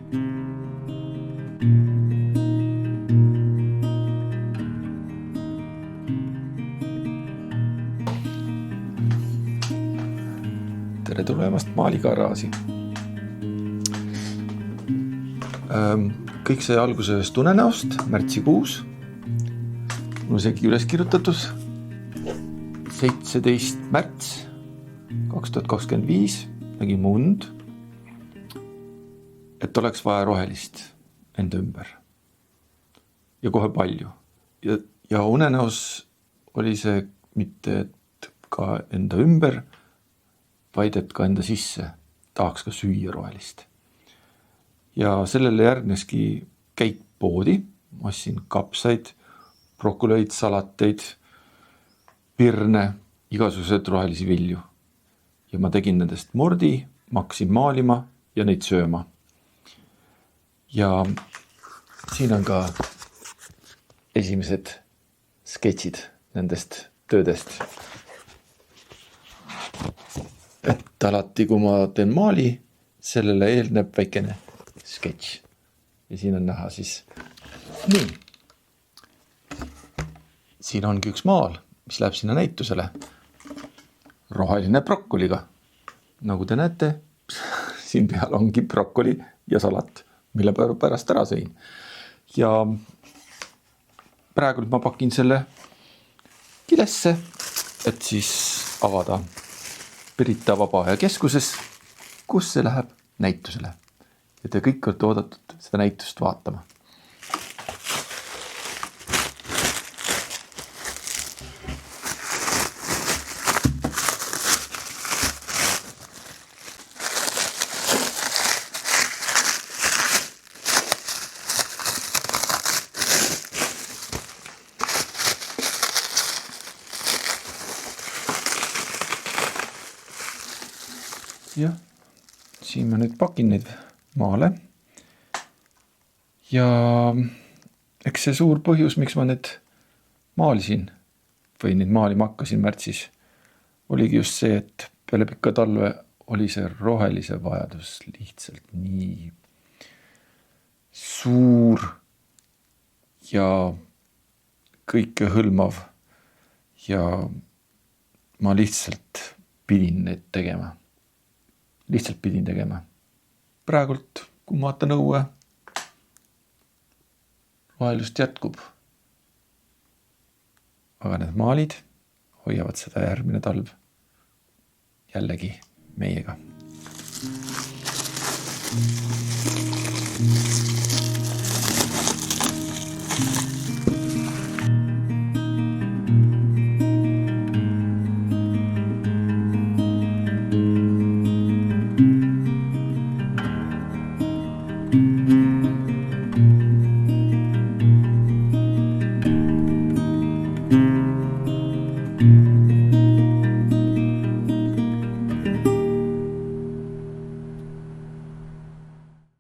Tere tulemast Maali garaaži. Kõik sai alguse ühest unenäost märtsikuus. Mul isegi üles kirjutatud 17. märts 2025 nägin ma und, et oleks vaja rohelist enda ümber. Ja kohe palju. Ja unenäos oli see mitte et ka enda ümber, vaid et ka enda sisse tahaks ka süüa rohelist. Ja sellele järgneski käik poodi, ma ostsin kapsaid, brokoleid, salateid, pirne, igasugused rohelisi vilju. Ja ma tegin nendest mordi, ma hakkasin maalima ja neid sööma. Ja siin on ka esimesed sketšid nendest töödest. Et alati, kui ma teen maali, sellele eelneb väikene sketš. Ja siin on näha siis nii. Siin ongi üks maal, mis läheb sinna näitusele. Roheline brokkoliga. Nagu te näete, siin peal ongi brokkoli ja salat, mille pärast ära sõin. Ja praegu ma pakin selle kilesse, et siis avada Pirita Vabaaja keskuses, kus see läheb näitusele. Ja te kõik olete oodatud seda näitust vaatama. Ja siin ma nüüd pakin neid maale. Ja eks see suur põhjus, miks ma need maalisin või neid maalima hakkasin märtsis, oligi just see, et peale pikka talve oli see rohelise vajadus lihtsalt nii suur ja kõike hõlmav ja ma lihtsalt pidin neid tegema. Lihtsalt pidin tegema. Praegult, kui ma vaatan õue, rohelust jätkub. Aga need maalid hoiavad seda järgmine talv jällegi meiega.